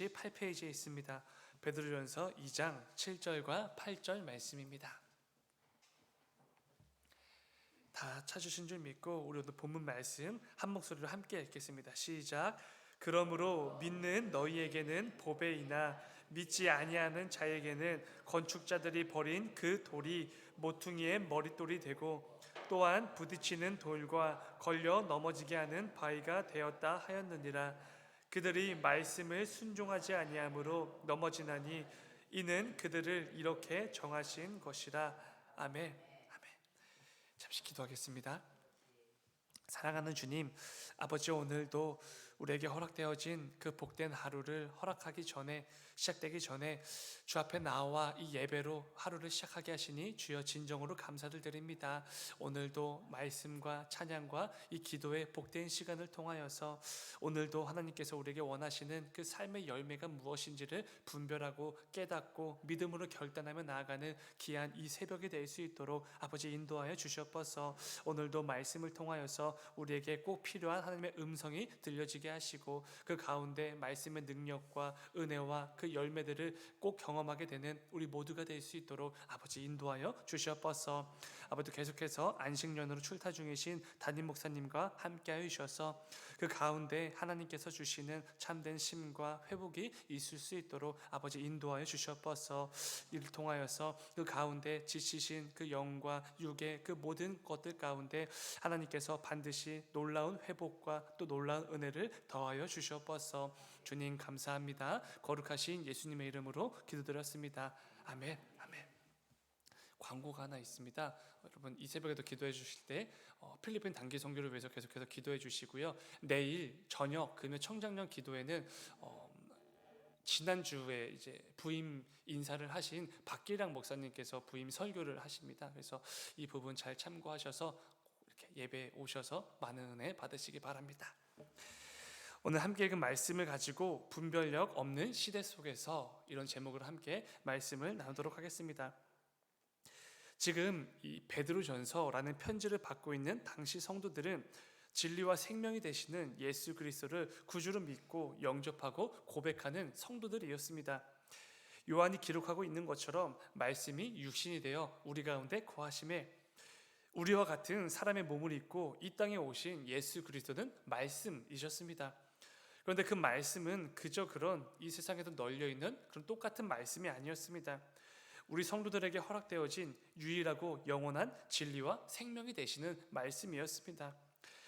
8페이지에 있습니다. 베드로전서 2장 7절과 8절 말씀입니다. 다 찾으신 줄 믿고 우리 오늘 본문 말씀 한 목소리로 함께 읽겠습니다. 시작. 그러므로 믿는 너희에게는 보배이나 믿지 아니하는 자에게는 건축자들이 버린 그 돌이 모퉁이의 머릿돌이 되고 또한 부딪히는 돌과 걸려 넘어지게 하는 바위가 되었다 하였느니라. 그들이 말씀을 순종하지 아니하므로 넘어지나니 이는 그들을 이렇게 정하신 것이라. 아멘. 아멘. 잠시 기도하겠습니다. 사랑하는 주님, 아버지, 오늘도 우리에게 허락되어진 그 복된 하루를 허락하기 전에, 시작되기 전에 주 앞에 나와 이 예배로 하루를 시작하게 하시니 주여 진정으로 감사를 드립니다. 오늘도 말씀과 찬양과 이 기도의 복된 시간을 통하여서 오늘도 하나님께서 우리에게 원하시는 그 삶의 열매가 무엇인지를 분별하고 깨닫고 믿음으로 결단하며 나아가는 귀한 이 새벽이 될 수 있도록 아버지 인도하여 주시옵소서. 오늘도 말씀을 통하여서 우리에게 꼭 필요한 하나님의 음성이 들려지게 하시고 그 가운데 말씀의 능력과 은혜와 그 열매들을 꼭 경험하게 되는 우리 모두가 될 수 있도록 아버지 인도하여 주시옵소서. 아버지, 계속해서 안식년으로 출타 중이신 담임 목사님과 함께하여 주셔서 그 가운데 하나님께서 주시는 참된 쉼과 회복이 있을 수 있도록 아버지 인도하여 주시옵소서. 이를 통하여서 그 가운데 지치신 그 영과 육의 그 모든 것들 가운데 하나님께서 반드시 놀라운 회복과 또 놀라운 은혜를 더하여 주시옵소서. 주님 감사합니다. 거룩하신 예수님의 이름으로 기도드렸습니다. 아멘. 아멘. 광고가 하나 있습니다. 여러분 이 새벽에도 기도해 주실 때 필리핀 단기 선교를 위해서 계속해서 기도해 주시고요. 내일 저녁 금요 청장년 기도회는 지난주에 이제 부임 인사를 하신 박기량 목사님께서 부임 설교를 하십니다. 그래서 이 부분 잘 참고하셔서 이렇게 예배에 오셔서 많은 은혜 받으시기 바랍니다. 오늘 함께 읽은 말씀을 가지고 분별력 없는 시대 속에서 이런 제목으로 함께 말씀을 나누도록 하겠습니다. 지금 이 베드로전서라는 편지를 받고 있는 당시 성도들은 진리와 생명이 되시는 예수 그리스도를 구주로 믿고 영접하고 고백하는 성도들이었습니다. 요한이 기록하고 있는 것처럼 말씀이 육신이 되어 우리 가운데 거하심에 우리와 같은 사람의 몸을 입고 이 땅에 오신 예수 그리스도는 말씀이셨습니다. 그런데 그 말씀은 그저 그런 이 세상에도 널려있는 그런 똑같은 말씀이 아니었습니다. 우리 성도들에게 허락되어진 유일하고 영원한 진리와 생명이 되시는 말씀이었습니다.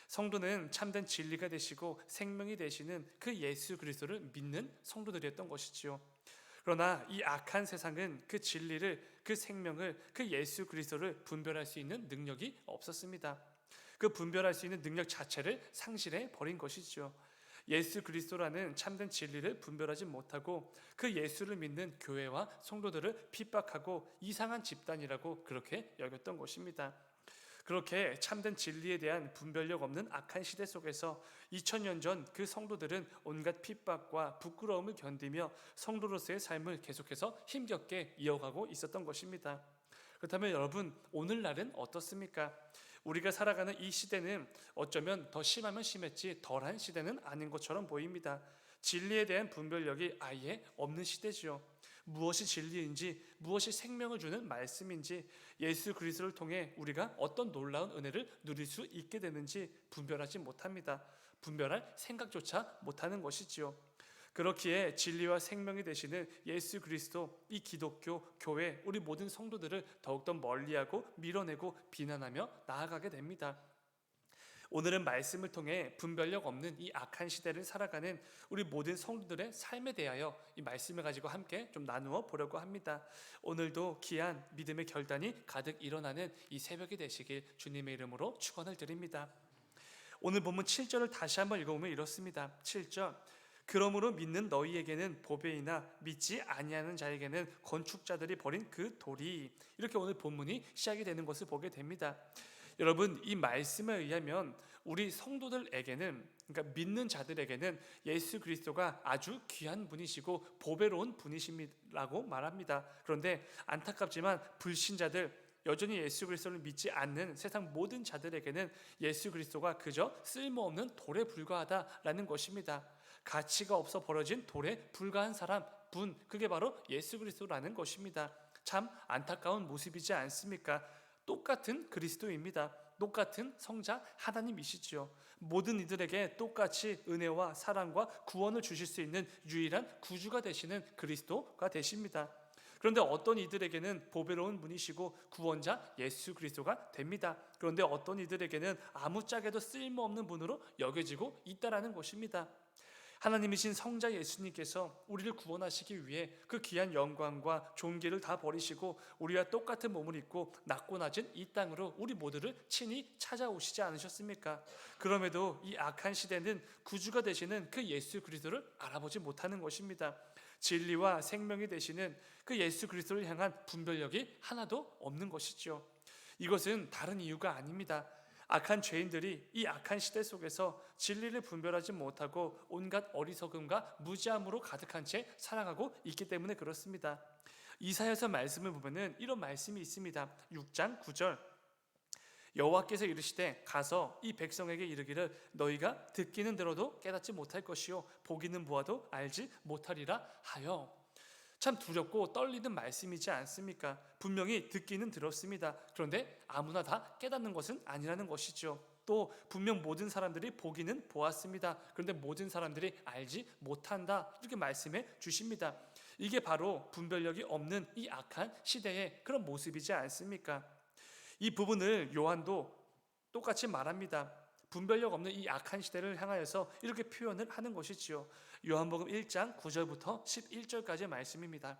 성도는 참된 진리가 되시고 생명이 되시는 그 예수 그리스도를 믿는 성도들이었던 것이지요. 그러나 이 악한 세상은 그 진리를, 그 생명을, 그 예수 그리스도를 분별할 수 있는 능력이 없었습니다. 그 분별할 수 있는 능력 자체를 상실해 버린 것이죠. 예수 그리스도라는 참된 진리를 분별하지 못하고 그 예수를 믿는 교회와 성도들을 핍박하고 이상한 집단이라고 그렇게 여겼던 것입니다. 그렇게 참된 진리에 대한 분별력 없는 악한 시대 속에서 2000년 전 그 성도들은 온갖 핍박과 부끄러움을 견디며 성도로서의 삶을 계속해서 힘겹게 이어가고 있었던 것입니다. 그렇다면 여러분, 오늘날은 어떻습니까? 우리가 살아가는 이 시대는 어쩌면 더 심하면 심했지 덜한 시대는 아닌 것처럼 보입니다. 진리에 대한 분별력이 아예 없는 시대지요. 무엇이 진리인지, 무엇이 생명을 주는 말씀인지, 예수 그리스도를 통해 우리가 어떤 놀라운 은혜를 누릴 수 있게 되는지 분별하지 못합니다. 분별할 생각조차 못하는 것이지요. 그렇기에 진리와 생명이 되시는 예수 그리스도, 이 기독교, 교회, 우리 모든 성도들을 더욱더 멀리하고 밀어내고 비난하며 나아가게 됩니다. 오늘은 말씀을 통해 분별력 없는 이 악한 시대를 살아가는 우리 모든 성도들의 삶에 대하여 이 말씀을 가지고 함께 좀 나누어 보려고 합니다. 오늘도 귀한 믿음의 결단이 가득 일어나는 이 새벽이 되시길 주님의 이름으로 축원을 드립니다. 오늘 본문 7절을 다시 한번 읽어보면 이렇습니다. 7절. 그러므로 믿는 너희에게는 보배이나 믿지 아니하는 자에게는 건축자들이 버린 그 돌이, 이렇게 오늘 본문이 시작이 되는 것을 보게 됩니다. 여러분, 이 말씀에 의하면 우리 성도들에게는, 그러니까 믿는 자들에게는 예수 그리스도가 아주 귀한 분이시고 보배로운 분이시라고 말합니다. 그런데 안타깝지만 불신자들, 여전히 예수 그리스도를 믿지 않는 세상 모든 자들에게는 예수 그리스도가 그저 쓸모없는 돌에 불과하다라는 것입니다. 가치가 없어 버려진 돌에 불과한 사람, 분, 그게 바로 예수 그리스도라는 것입니다. 참 안타까운 모습이지 않습니까? 똑같은 그리스도입니다. 똑같은 성자 하나님이시지요. 모든 이들에게 똑같이 은혜와 사랑과 구원을 주실 수 있는 유일한 구주가 되시는 그리스도가 되십니다. 그런데 어떤 이들에게는 보배로운 분이시고 구원자 예수 그리스도가 됩니다. 그런데 어떤 이들에게는 아무짝에도 쓸모없는 분으로 여겨지고 있다라는 것입니다. 하나님이신 성자 예수님께서 우리를 구원하시기 위해 그 귀한 영광과 존귀를 다 버리시고 우리와 똑같은 몸을 입고 낮고 낮은 이 땅으로 우리 모두를 친히 찾아오시지 않으셨습니까? 그럼에도 이 악한 시대는 구주가 되시는 그 예수 그리스도를 알아보지 못하는 것입니다. 진리와 생명이 되시는 그 예수 그리스도를 향한 분별력이 하나도 없는 것이죠. 이것은 다른 이유가 아닙니다. 악한 죄인들이 이 악한 시대 속에서 진리를 분별하지 못하고 온갖 어리석음과 무지함으로 가득한 채 살아가고 있기 때문에 그렇습니다. 이사야서 말씀을 보면은 이런 말씀이 있습니다. 6장 9절 여호와께서 이르시되 가서 이 백성에게 이르기를 너희가 듣기는 들어도 깨닫지 못할 것이요 보기는 보아도 알지 못하리라 하여. 참 두렵고 떨리는 말씀이지 않습니까? 분명히 듣기는 들었습니다. 그런데 아무나 다 깨닫는 것은 아니라는 것이죠. 또 분명 모든 사람들이 보기는 보았습니다. 그런데 모든 사람들이 알지 못한다. 이렇게 말씀해 주십니다. 이게 바로 분별력이 없는 이 악한 시대의 그런 모습이지 않습니까? 이 부분을 요한도 똑같이 말합니다. 분별력 없는 이 악한 시대를 향하여서 이렇게 표현을 하는 것이지요. 요한복음 1장 9절부터 11절까지의 말씀입니다.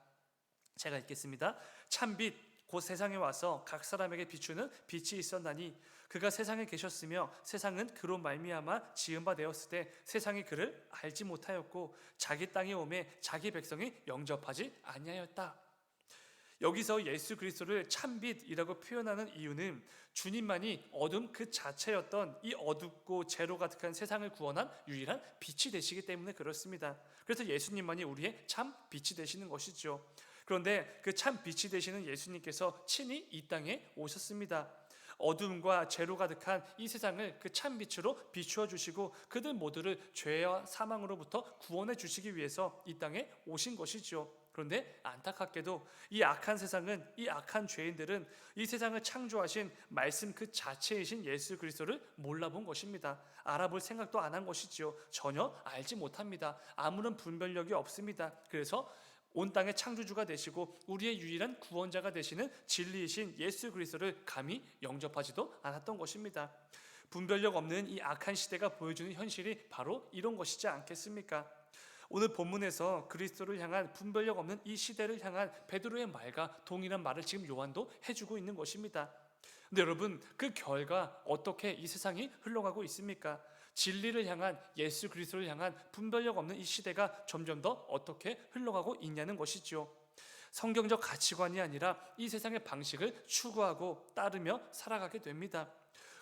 제가 읽겠습니다. 참빛 곧 세상에 와서 각 사람에게 비추는 빛이 있었나니 그가 세상에 계셨으며 세상은 그로 말미암아 지은 바 되었을 때 세상이 그를 알지 못하였고 자기 땅에 오매 자기 백성이 영접하지 아니하였다. 여기서 예수 그리스도를 참빛이라고 표현하는 이유는 주님만이 어둠 그 자체였던 이 어둡고 죄로 가득한 세상을 구원한 유일한 빛이 되시기 때문에 그렇습니다. 그래서 예수님만이 우리의 참 빛이 되시는 것이죠. 그런데 그 참 빛이 되시는 예수님께서 친히 이 땅에 오셨습니다. 어둠과 죄로 가득한 이 세상을 그 참 빛으로 비추어 주시고 그들 모두를 죄와 사망으로부터 구원해 주시기 위해서 이 땅에 오신 것이죠. 그런데 안타깝게도 이 악한 세상은, 이 악한 죄인들은 이 세상을 창조하신 말씀 그 자체이신 예수 그리스도를 몰라본 것입니다. 알아볼 생각도 안 한 것이지요. 전혀 알지 못합니다. 아무런 분별력이 없습니다. 그래서 온 땅의 창조주가 되시고 우리의 유일한 구원자가 되시는 진리이신 예수 그리스도를 감히 영접하지도 않았던 것입니다. 분별력 없는 이 악한 시대가 보여주는 현실이 바로 이런 것이지 않겠습니까? 오늘 본문에서 그리스도를 향한 분별력 없는 이 시대를 향한 베드로의 말과 동일한 말을 지금 요한도 해주고 있는 것입니다. 근데 여러분, 그 결과 어떻게 이 세상이 흘러가고 있습니까? 진리를 향한, 예수 그리스도를 향한 분별력 없는 이 시대가 점점 더 어떻게 흘러가고 있냐는 것이죠. 성경적 가치관이 아니라 이 세상의 방식을 추구하고 따르며 살아가게 됩니다.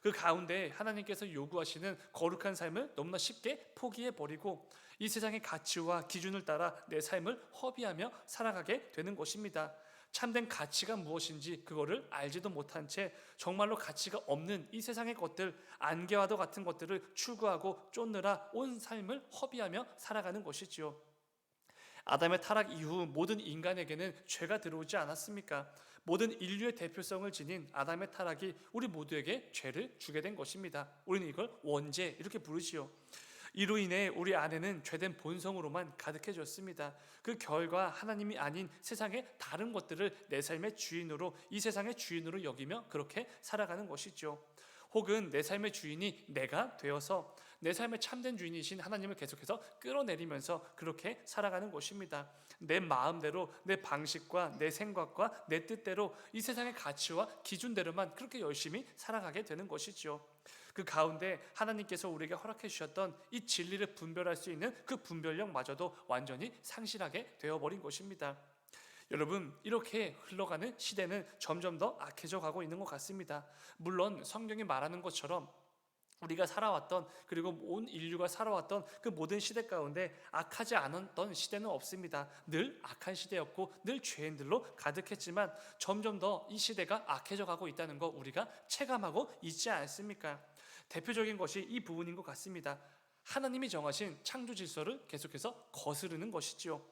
그 가운데 하나님께서 요구하시는 거룩한 삶을 너무나 쉽게 포기해버리고 이 세상의 가치와 기준을 따라 내 삶을 허비하며 살아가게 되는 것입니다. 참된 가치가 무엇인지 그거를 알지도 못한 채 정말로 가치가 없는 이 세상의 것들, 안개와도 같은 것들을 추구하고 쫓느라 온 삶을 허비하며 살아가는 것이지요. 아담의 타락 이후 모든 인간에게는 죄가 들어오지 않았습니까? 모든 인류의 대표성을 지닌 아담의 타락이 우리 모두에게 죄를 주게 된 것입니다. 우리는 이걸 원죄 이렇게 부르지요. 이로 인해 우리 안에는 죄된 본성으로만 가득해졌습니다. 그 결과 하나님이 아닌 세상의 다른 것들을 내 삶의 주인으로, 이 세상의 주인으로 여기며 그렇게 살아가는 것이죠. 혹은 내 삶의 주인이 내가 되어서 내 삶의 참된 주인이신 하나님을 계속해서 끌어내리면서 그렇게 살아가는 것입니다. 내 마음대로, 내 방식과 내 생각과 내 뜻대로 이 세상의 가치와 기준대로만 그렇게 열심히 살아가게 되는 것이죠. 그 가운데 하나님께서 우리에게 허락해 주셨던 이 진리를 분별할 수 있는 그 분별력마저도 완전히 상실하게 되어버린 것입니다. 여러분, 이렇게 흘러가는 시대는 점점 더 악해져 가고 있는 것 같습니다. 물론 성경이 말하는 것처럼 우리가 살아왔던, 그리고 온 인류가 살아왔던 그 모든 시대 가운데 악하지 않았던 시대는 없습니다. 늘 악한 시대였고 늘 죄인들로 가득했지만 점점 더 이 시대가 악해져 가고 있다는 거 우리가 체감하고 있지 않습니까? 대표적인 것이 이 부분인 것 같습니다. 하나님이 정하신 창조 질서를 계속해서 거스르는 것이지요.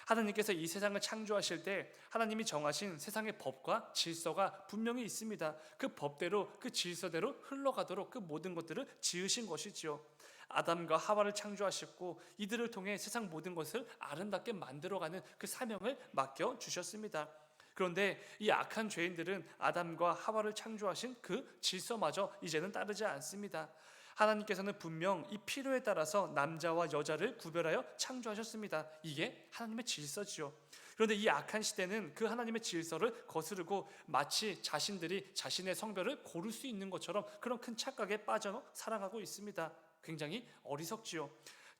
하나님께서 이 세상을 창조하실 때 하나님이 정하신 세상의 법과 질서가 분명히 있습니다. 그 법대로, 그 질서대로 흘러가도록 그 모든 것들을 지으신 것이지요. 아담과 하와를 창조하셨고 이들을 통해 세상 모든 것을 아름답게 만들어가는 그 사명을 맡겨주셨습니다. 그런데 이 악한 죄인들은 아담과 하와를 창조하신 그 질서마저 이제는 따르지 않습니다. 하나님께서는 분명 이 필요에 따라서 남자와 여자를 구별하여 창조하셨습니다. 이게 하나님의 질서지요. 그런데 이 악한 시대는 그 하나님의 질서를 거스르고 마치 자신들이 자신의 성별을 고를 수 있는 것처럼 그런 큰 착각에 빠져 살아가고 있습니다. 굉장히 어리석지요.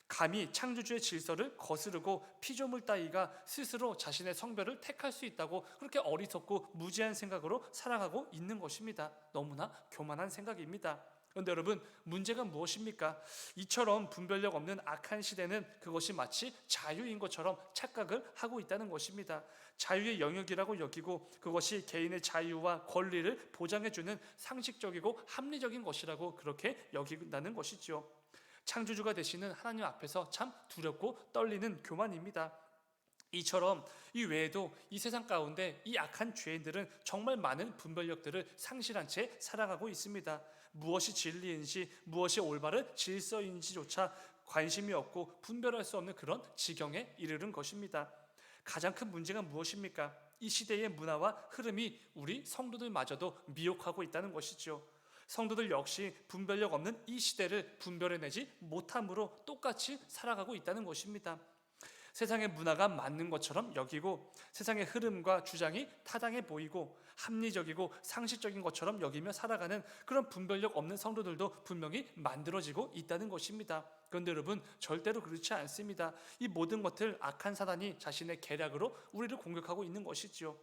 감히 창조주의 질서를 거스르고 피조물 따위가 스스로 자신의 성별을 택할 수 있다고 그렇게 어리석고 무지한 생각으로 살아가고 있는 것입니다. 너무나 교만한 생각입니다. 그런데 여러분, 문제가 무엇입니까? 이처럼 분별력 없는 악한 시대는 그것이 마치 자유인 것처럼 착각을 하고 있다는 것입니다. 자유의 영역이라고 여기고 그것이 개인의 자유와 권리를 보장해주는 상식적이고 합리적인 것이라고 그렇게 여긴다는 것이죠. 창조주가 되시는 하나님 앞에서 참 두렵고 떨리는 교만입니다. 이처럼 이 외에도 이 세상 가운데 이 악한 죄인들은 정말 많은 분별력들을 상실한 채 살아가고 있습니다. 무엇이 진리인지 무엇이 올바른 질서인지조차 관심이 없고 분별할 수 없는 그런 지경에 이르는 것입니다. 가장 큰 문제가 무엇입니까? 이 시대의 문화와 흐름이 우리 성도들마저도 미혹하고 있다는 것이죠. 성도들 역시 분별력 없는 이 시대를 분별해내지 못함으로 똑같이 살아가고 있다는 것입니다. 세상의 문화가 맞는 것처럼 여기고 세상의 흐름과 주장이 타당해 보이고 합리적이고 상식적인 것처럼 여기며 살아가는 그런 분별력 없는 성도들도 분명히 만들어지고 있다는 것입니다. 그런데 여러분, 절대로 그렇지 않습니다. 이 모든 것들 악한 사단이 자신의 계략으로 우리를 공격하고 있는 것이지요.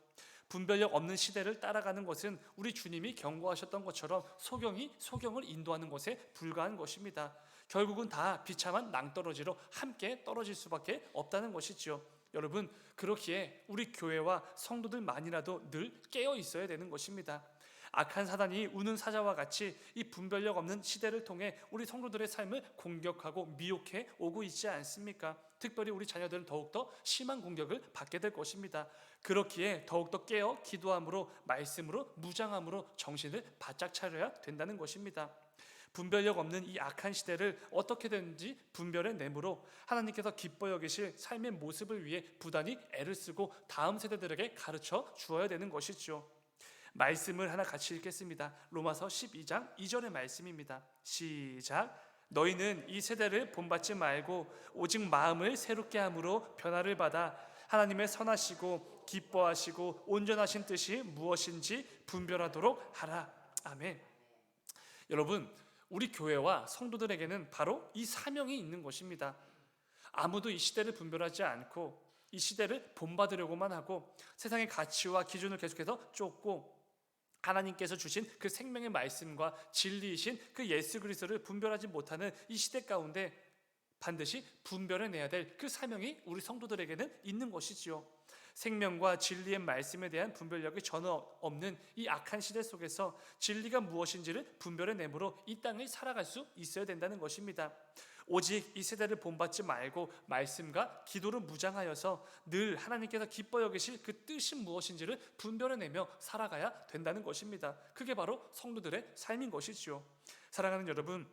분별력 없는 시대를 따라가는 것은 우리 주님이 경고하셨던 것처럼 소경을 인도하는 것에 불과한 것입니다. 결국은 다 비참한 낭떠러지로 함께 떨어질 수밖에 없다는 것이지요. 여러분, 그렇기에 우리 교회와 성도들만이라도 늘 깨어 있어야 되는 것입니다. 악한 사단이 우는 사자와 같이 이 분별력 없는 시대를 통해 우리 성도들의 삶을 공격하고 미혹해 오고 있지 않습니까? 특별히 우리 자녀들은 더욱더 심한 공격을 받게 될 것입니다. 그렇기에 더욱더 깨어 기도함으로 말씀으로 무장함으로 정신을 바짝 차려야 된다는 것입니다. 분별력 없는 이 악한 시대를 어떻게든지 분별해내므로 하나님께서 기뻐 여기실 삶의 모습을 위해 부단히 애를 쓰고 다음 세대들에게 가르쳐 주어야 되는 것이죠. 말씀을 하나 같이 읽겠습니다. 로마서 12장 2절의 말씀입니다. 시작. 너희는 이 세대를 본받지 말고 오직 마음을 새롭게 함으로 변화를 받아 하나님의 선하시고 기뻐하시고 온전하신 뜻이 무엇인지 분별하도록 하라. 아멘. 여러분, 우리 교회와 성도들에게는 바로 이 사명이 있는 것입니다. 아무도 이 시대를 분별하지 않고 이 시대를 본받으려고만 하고 세상의 가치와 기준을 계속해서 쫓고 하나님께서 주신 그 생명의 말씀과 진리이신 그 예수 그리스도를 분별하지 못하는 이 시대 가운데 반드시 분별해내야 될 그 사명이 우리 성도들에게는 있는 것이지요. 생명과 진리의 말씀에 대한 분별력이 전혀 없는 이 악한 시대 속에서 진리가 무엇인지를 분별해내므로 이 땅을 살아갈 수 있어야 된다는 것입니다. 오직 이 세대를 본받지 말고 말씀과 기도를 무장하여서 늘 하나님께서 기뻐 여기실 그 뜻이 무엇인지를 분별해내며 살아가야 된다는 것입니다. 그게 바로 성도들의 삶인 것이지요. 사랑하는 여러분,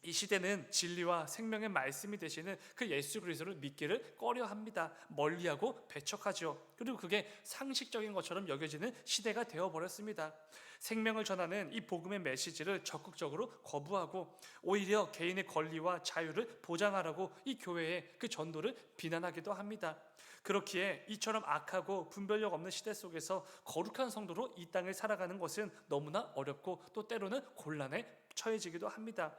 이 시대는 진리와 생명의 말씀이 되시는 그 예수 그리스도를 믿기를 꺼려합니다. 멀리하고 배척하죠. 그리고 그게 상식적인 것처럼 여겨지는 시대가 되어버렸습니다. 생명을 전하는 이 복음의 메시지를 적극적으로 거부하고 오히려 개인의 권리와 자유를 보장하라고 이 교회의 그 전도를 비난하기도 합니다. 그렇기에 이처럼 악하고 분별력 없는 시대 속에서 거룩한 성도로 이 땅을 살아가는 것은 너무나 어렵고 또 때로는 곤란에 처해지기도 합니다.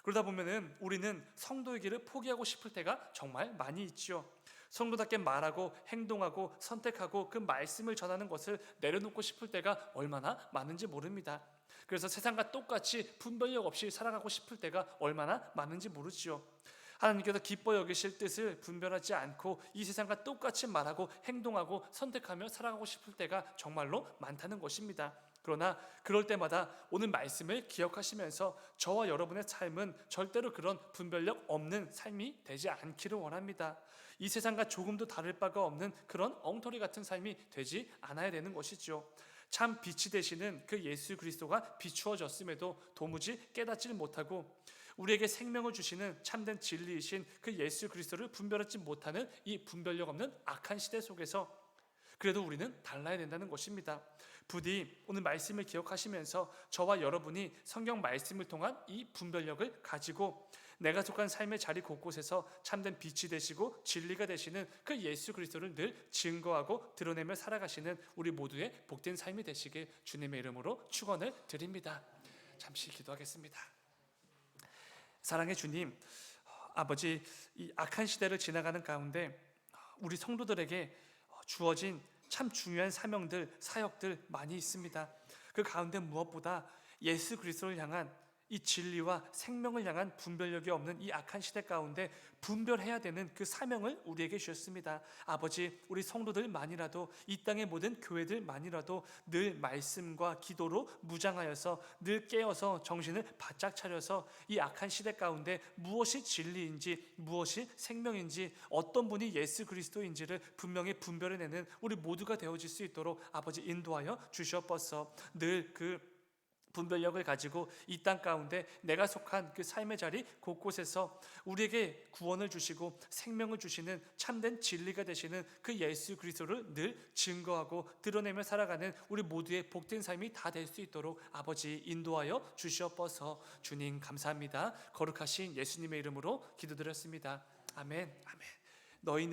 그러다 보면은 우리는 성도의 길을 포기하고 싶을 때가 정말 많이 있죠. 성도답게 말하고 행동하고 선택하고 그 말씀을 전하는 것을 내려놓고 싶을 때가 얼마나 많은지 모릅니다. 그래서 세상과 똑같이 분별력 없이 살아가고 싶을 때가 얼마나 많은지 모르지요. 하나님께서 기뻐 여기실 뜻을 분별하지 않고 이 세상과 똑같이 말하고 행동하고 선택하며 살아가고 싶을 때가 정말로 많다는 것입니다. 그러나 그럴 때마다 오늘 말씀을 기억하시면서 저와 여러분의 삶은 절대로 그런 분별력 없는 삶이 되지 않기를 원합니다. 이 세상과 조금도 다를 바가 없는 그런 엉터리 같은 삶이 되지 않아야 되는 것이죠. 참 빛이 되시는 그 예수 그리스도가 비추어졌음에도 도무지 깨닫지를 못하고 우리에게 생명을 주시는 참된 진리이신 그 예수 그리스도를 분별하지 못하는 이 분별력 없는 악한 시대 속에서 그래도 우리는 달라야 된다는 것입니다. 부디 오늘 말씀을 기억하시면서 저와 여러분이 성경 말씀을 통한 이 분별력을 가지고 내가 속한 삶의 자리 곳곳에서 참된 빛이 되시고 진리가 되시는 그 예수 그리스도를 늘 증거하고 드러내며 살아가시는 우리 모두의 복된 삶이 되시길 주님의 이름으로 축원을 드립니다. 잠시 기도하겠습니다. 사랑의 주님, 아버지, 이 악한 시대를 지나가는 가운데 우리 성도들에게 주어진 참 중요한 사명들, 사역들 많이 있습니다. 그 가운데 무엇보다 예수 그리스도를 향한 이 진리와 생명을 향한 분별력이 없는 이 악한 시대 가운데 분별해야 되는 그 사명을 우리에게 주셨습니다. 아버지, 우리 성도들만이라도 이 땅의 모든 교회들만이라도 늘 말씀과 기도로 무장하여서 늘 깨어서 정신을 바짝 차려서 이 악한 시대 가운데 무엇이 진리인지 무엇이 생명인지 어떤 분이 예수 그리스도인지를 분명히 분별해내는 우리 모두가 되어질 수 있도록 아버지 인도하여 주시옵소서. 늘 그 분별력을 가지고 이 땅 가운데 내가 속한 그 삶의 자리 곳곳에서 우리에게 구원을 주시고 생명을 주시는 참된 진리가 되시는 그 예수 그리스도를 늘 증거하고 드러내며 살아가는 우리 모두의 복된 삶이 다 될 수 있도록 아버지 인도하여 주시옵소서. 주님 감사합니다. 거룩하신 예수님의 이름으로 기도드렸습니다. 아멘. 아멘. 너희는